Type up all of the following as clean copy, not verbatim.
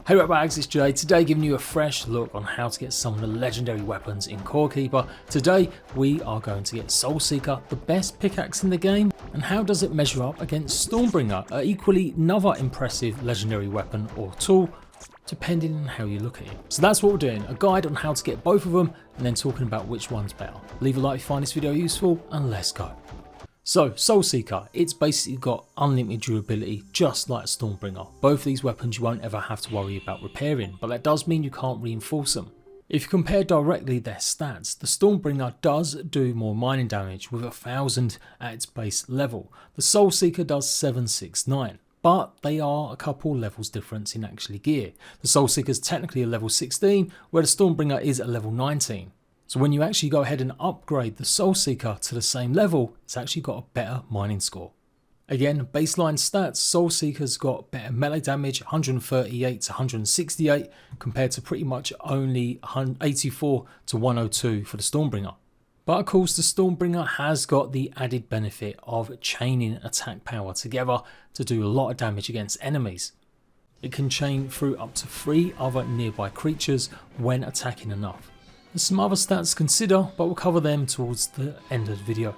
Hey RATBAGGERS, it's Jade. Today giving you a fresh look on how to get some of the legendary weapons in Core Keeper. Today we are going to get Soulseeker, the best pickaxe in the game, and how does it measure up against Stormbringer, an equally another impressive legendary weapon or tool, depending on how you look at it. So that's what we're doing, a guide on how to get both of them and then talking about which one's better. Leave a like if you find this video useful and let's go. So, Soulseeker, it's basically got unlimited durability just like Stormbringer. Both of these weapons you won't ever have to worry about repairing, but that does mean you can't reinforce them. If you compare directly their stats, the Stormbringer does do more mining damage with 1000 at its base level. The Soulseeker does 769. But they are a couple levels difference in actually gear. The Soulseeker is technically a level 16, where the Stormbringer is a level 19. So when you actually go ahead and upgrade the Soulseeker to the same level, it's actually got a better mining score. Again, baseline stats, Soulseeker's got better melee damage, 138 to 168, compared to pretty much only 84 to 102 for the Stormbringer. But of course the Stormbringer has got the added benefit of chaining attack power together to do a lot of damage against enemies. It can chain through up to 3 other nearby creatures when attacking enough. There's some other stats to consider, but we'll cover them towards the end of the video.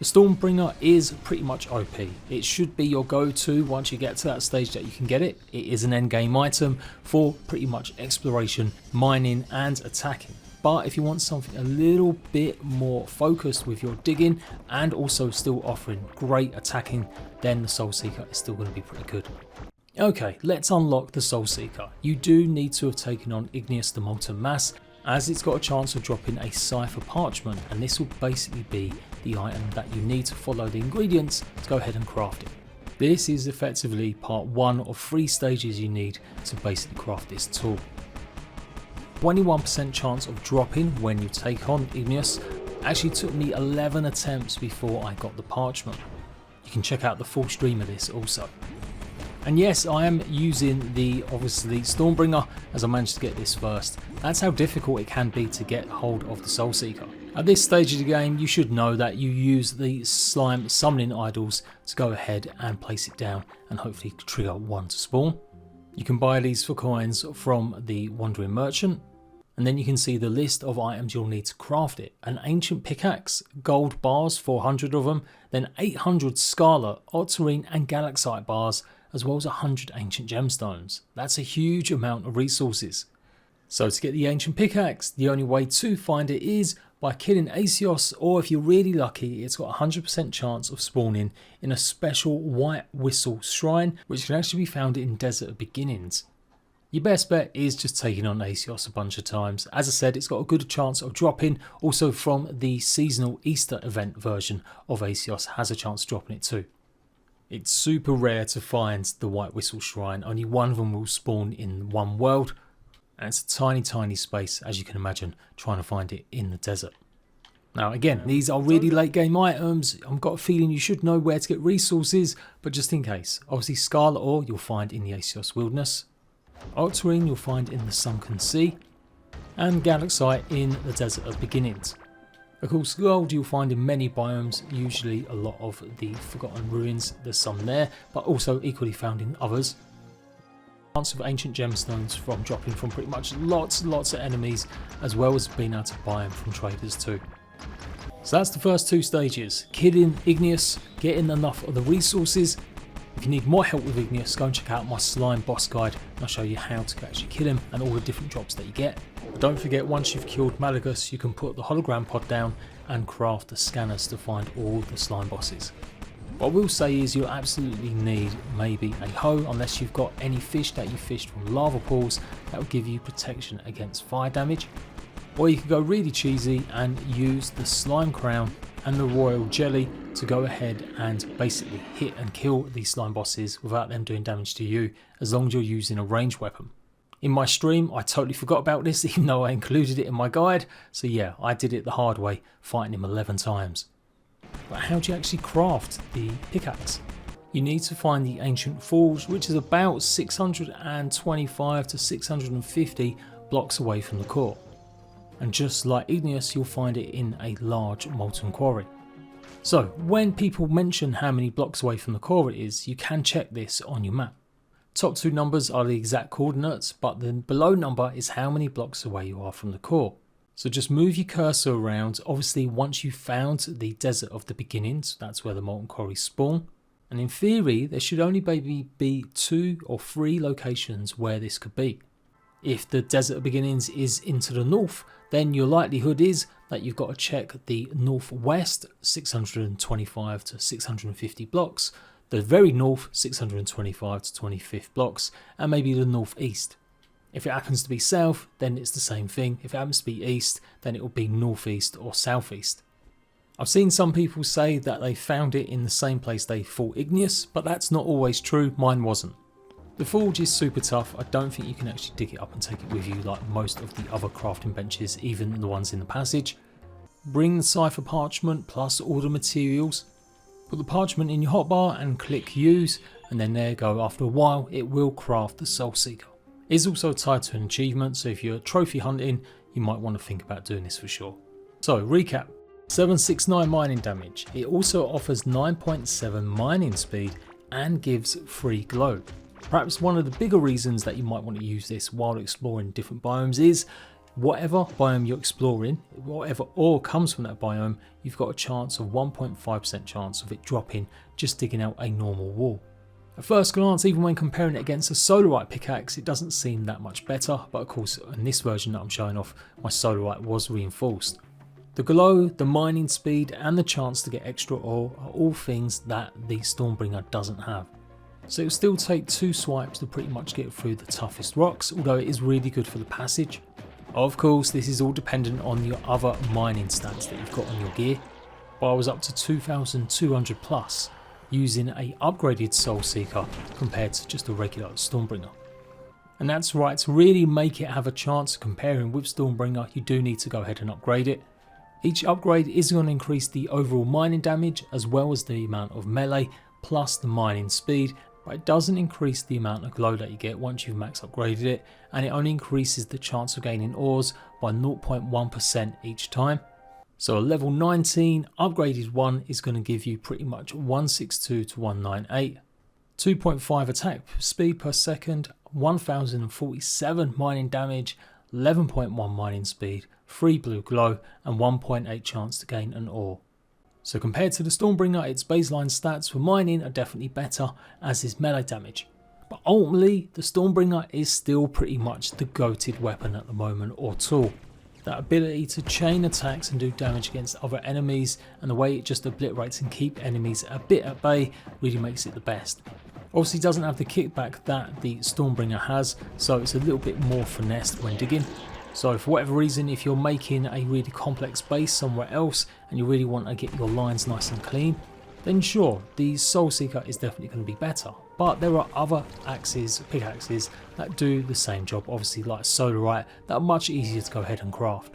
The Stormbringer is pretty much OP. It should be your go-to once you get to that stage that you can get it. It is an endgame item for pretty much exploration, mining and attacking. But if you want something a little bit more focused with your digging and also still offering great attacking, then the Soulseeker is still going to be pretty good. Okay, let's unlock the Soulseeker. You do need to have taken on Igneous the Molten Mass, as it's got a chance of dropping a cipher parchment, and this will basically be the item that you need to follow the ingredients to go ahead and craft it. This is effectively part 1 of 3 stages you need to basically craft this tool. 21% chance of dropping when you take on Igneous. Actually took me 11 attempts before I got the parchment. You can check out the full stream of this also. And yes, I am using the obviously Stormbringer as I managed to get this first. That's how difficult it can be to get hold of the Soulseeker. At this stage of the game, you should know that you use the slime summoning idols to go ahead and place it down and hopefully trigger one to spawn. You can buy these for coins from the Wandering Merchant. And then you can see the list of items you'll need to craft it. An ancient pickaxe, gold bars, 400 of them, then 800 scarlet, octarine and galaxite bars, as well as 100 ancient gemstones. That's a huge amount of resources. So to get the ancient pickaxe, the only way to find it is by killing Asios, or if you're really lucky, it's got a 100% chance of spawning in a special white whistle shrine, which can actually be found in Desert of Beginnings. Your best bet is just taking on Asios a bunch of times. As I said, it's got a good chance of dropping. Also from the seasonal Easter event version of Asios has a chance of dropping it too. It's super rare to find the White Whistle Shrine. Only one of them will spawn in one world. And it's a tiny space, as you can imagine, trying to find it in the desert. Now again, these are really late game items. I've got a feeling you should know where to get resources, but just in case. Obviously Scarlet Ore you'll find in the Asios Wilderness. Octarine you'll find in the Sunken Sea, and Galaxite in the Desert of Beginnings. Of course, gold you'll find in many biomes, usually a lot of the Forgotten Ruins, there's some there, but also equally found in others. Chance of ancient gemstones from dropping from pretty much lots of enemies, as well as being able to buy them from traders too. So that's the first 2 stages, killing Igneous, getting enough of the resources. If you need more help with Igneous, go and check out my slime boss guide and I'll show you how to actually kill him and all the different drops that you get. But don't forget, once you've killed Malagus, you can put the hologram pod down and craft the scanners to find all the slime bosses. What I will say is you'll absolutely need maybe a hoe, unless you've got any fish that you fished from lava pools that will give you protection against fire damage. Or you can go really cheesy and use the slime crown and the royal jelly to go ahead and basically hit and kill these slime bosses without them doing damage to you, as long as you're using a ranged weapon. In my stream I totally forgot about this, even though I included it in my guide, so yeah, I did it the hard way, fighting him 11 times. But how do you actually craft the pickaxe? You need to find the ancient forge, which is about 625 to 650 blocks away from the core. And just like Igneous, you'll find it in a large molten quarry. So when people mention how many blocks away from the core it is, you can check this on your map. Top two numbers are the exact coordinates, but the below number is how many blocks away you are from the core. So just move your cursor around. Obviously, once you've found the desert of the beginnings, that's where the molten quarries spawn. And in theory, there should only maybe be 2 or 3 locations where this could be. If the desert of beginnings is into the north, then your likelihood is that you've got to check the northwest 625 to 650 blocks, the very north 625 to 25th blocks, and maybe the northeast. If it happens to be south, then it's the same thing. If it happens to be east, then it will be northeast or southeast. I've seen some people say that they found it in the same place they fought Igneous, but that's not always true. Mine wasn't. The forge is super tough. I don't think you can actually dig it up and take it with you like most of the other crafting benches, even the ones in the passage. Bring the cipher parchment plus all the materials. Put the parchment in your hotbar and click use, and then there you go. After a while, it will craft the Soulseeker. It is also tied to an achievement, so if you're trophy hunting, you might want to think about doing this for sure. So recap. 769 mining damage. It also offers 9.7 mining speed and gives free glow. Perhaps one of the bigger reasons that you might want to use this while exploring different biomes is whatever biome you're exploring, whatever ore comes from that biome, you've got a chance of 1.5% chance of it dropping just digging out a normal wall. At first glance, even when comparing it against a solarite pickaxe, it doesn't seem that much better, but of course in this version that I'm showing off, my solarite was reinforced. The glow, the mining speed and the chance to get extra ore are all things that the Stormbringer doesn't have. So it'll still take 2 swipes to pretty much get through the toughest rocks, although it is really good for the passage. Of course, this is all dependent on your other mining stats that you've got on your gear, but I was up to 2200 plus using a upgraded Soulseeker compared to just a regular Stormbringer. And that's right, to really make it have a chance of comparing with Stormbringer, you do need to go ahead and upgrade it. Each upgrade is going to increase the overall mining damage as well as the amount of melee plus the mining speed, but it doesn't increase the amount of glow that you get once you've max upgraded it, and it only increases the chance of gaining ores by 0.1% each time. So a level 19 upgraded one is going to give you pretty much 162 to 198, 2.5 attack speed per second, 1047 mining damage, 11.1 mining speed, 3 blue glow and 1.8 chance to gain an ore. So compared to the Stormbringer, its baseline stats for mining are definitely better, as is melee damage. But ultimately, the Stormbringer is still pretty much the goated weapon at the moment, or tool. That ability to chain attacks and do damage against other enemies, and the way it just obliterates and keep enemies a bit at bay really makes it the best. Obviously doesn't have the kickback that the Stormbringer has, so it's a little bit more finessed when digging. So for whatever reason, if you're making a really complex base somewhere else and you really want to get your lines nice and clean, then sure, the Soulseeker is definitely going to be better. But there are other axes, pickaxes, that do the same job, obviously like solarite, that are much easier to go ahead and craft.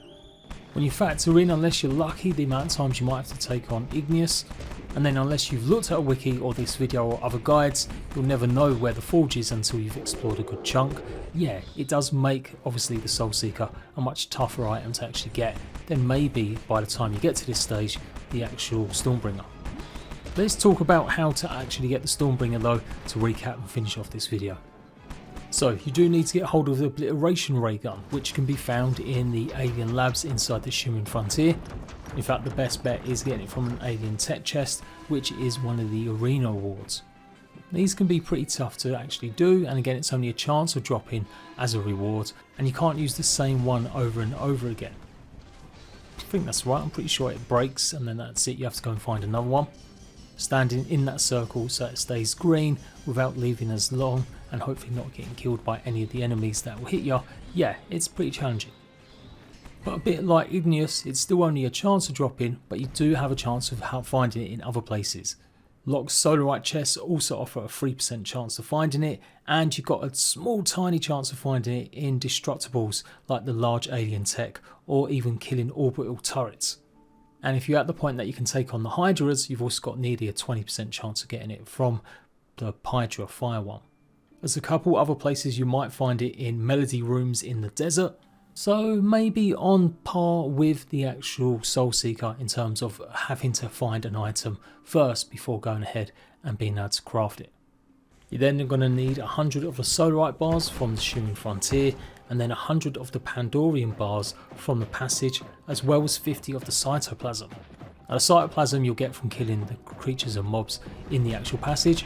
When you factor in, unless you're lucky, the amount of times you might have to take on Igneous, and then unless you've looked at a wiki or this video or other guides, you'll never know where the forge is until you've explored a good chunk. Yeah, it does make obviously the Soulseeker a much tougher item to actually get than maybe by the time you get to this stage, the actual Stormbringer. Let's talk about how to actually get the Stormbringer though, to recap and finish off this video. So you do need to get hold of the obliteration ray gun, which can be found in the alien labs inside the Shimmering Frontier. In fact, the best bet is getting it from an alien tech chest, which is one of the arena awards. These can be pretty tough to actually do, and again it's only a chance of dropping as a reward, and you can't use the same one over and over again. I think that's right, I'm pretty sure it breaks and then that's it, you have to go and find another one. Standing in that circle so it stays green without leaving as long and hopefully not getting killed by any of the enemies that will hit you. Yeah, it's pretty challenging. But a bit like Igneous, it's still only a chance of dropping, but you do have a chance of finding it in other places. Locked solarite chests also offer a 3% chance of finding it, and you've got a small tiny chance of finding it in destructibles like the large alien tech or even killing orbital turrets. And if you're at the point that you can take on the Hydras, you've also got nearly a 20% chance of getting it from the Hydra Fire one. There's a couple other places you might find it in melody rooms in the desert, so maybe on par with the actual Soulseeker in terms of having to find an item first before going ahead and being able to craft it. You're then going to need 100 of the solarite bars from the Shimmering Frontier, and then 100 of the Pandorian bars from the passage, as well as 50 of the cytoplasm. Now the cytoplasm you'll get from killing the creatures and mobs in the actual passage,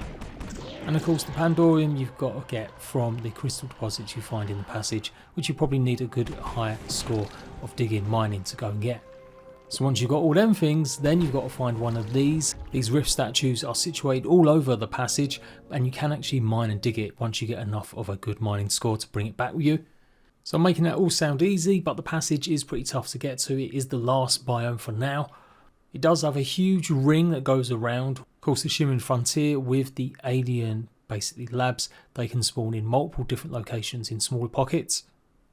and of course the Pandorium you've got to get from the crystal deposits you find in the passage, which you probably need a good high score of digging mining to go and get. So once you've got all them things, then you've got to find one of these. These rift statues are situated all over the passage, and you can actually mine and dig it once you get enough of a good mining score to bring it back with you. So I'm making that all sound easy, but the passage is pretty tough to get to. It is the last biome for now. It does have a huge ring that goes around. Of course, the Shimmering Frontier with the alien basically labs, they can spawn in multiple different locations in smaller pockets.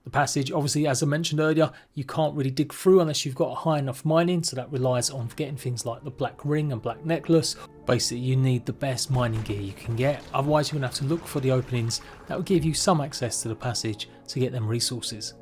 The passage, obviously, as I mentioned earlier, you can't really dig through unless you've got a high enough mining, so that relies on getting things like the black ring and black necklace. Basically, you need the best mining gear you can get, otherwise you're going to have to look for the openings that will give you some access to the passage to get them resources.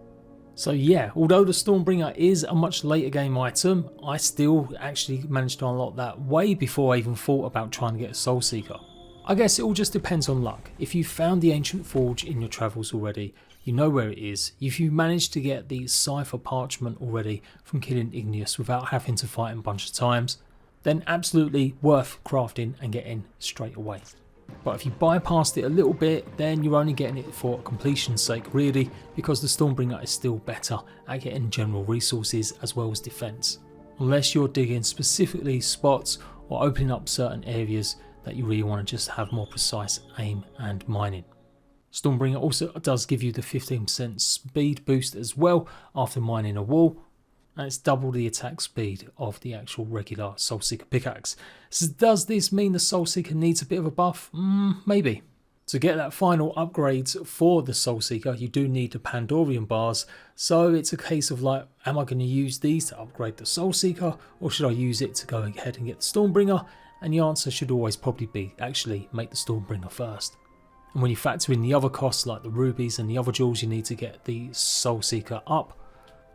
So yeah, although the Stormbringer is a much later game item, I still actually managed to unlock that way before I even thought about trying to get a Soulseeker. I guess it all just depends on luck. If you found the Ancient Forge in your travels already, you know where it is. If you managed to get the Cipher Parchment already from killing Igneous without having to fight him a bunch of times, then absolutely worth crafting and getting straight away. But if you bypassed it a little bit, then you're only getting it for completion's sake really, because the Stormbringer is still better at getting general resources as well as defense. Unless you're digging specifically spots or opening up certain areas that you really want to just have more precise aim and mining. Stormbringer also does give you the 15% speed boost as well after mining a wall, and it's double the attack speed of the actual regular Soulseeker pickaxe. So does this mean the Soulseeker needs a bit of a buff? Maybe. To get that final upgrades for the Soulseeker, you do need the Pandorian bars, so it's a case of like, am I going to use these to upgrade the Soulseeker, or should I use it to go ahead and get the Stormbringer? And the answer should always probably be, actually make the Stormbringer first. And when you factor in the other costs like the rubies and the other jewels you need to get the Soulseeker up,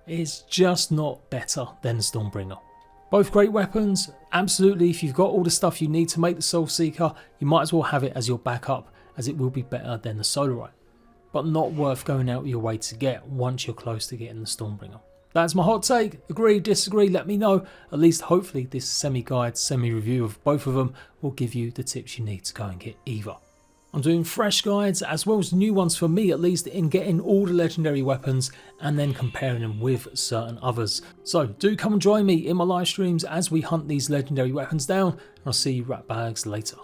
it's just not better than the Stormbringer. Both great weapons, absolutely. If you've got all the stuff you need to make the Soulseeker, you might as well have it as your backup, as it will be better than the Solarite. But not worth going out of your way to get once you're close to getting the Stormbringer. That's my hot take. Agree, disagree, let me know. At least hopefully this semi-guide, semi-review of both of them will give you the tips you need to go and get either. I'm doing fresh guides as well as new ones for me at least in getting all the legendary weapons and then comparing them with certain others. So do come and join me in my live streams as we hunt these legendary weapons down, and I'll see you ratbags later.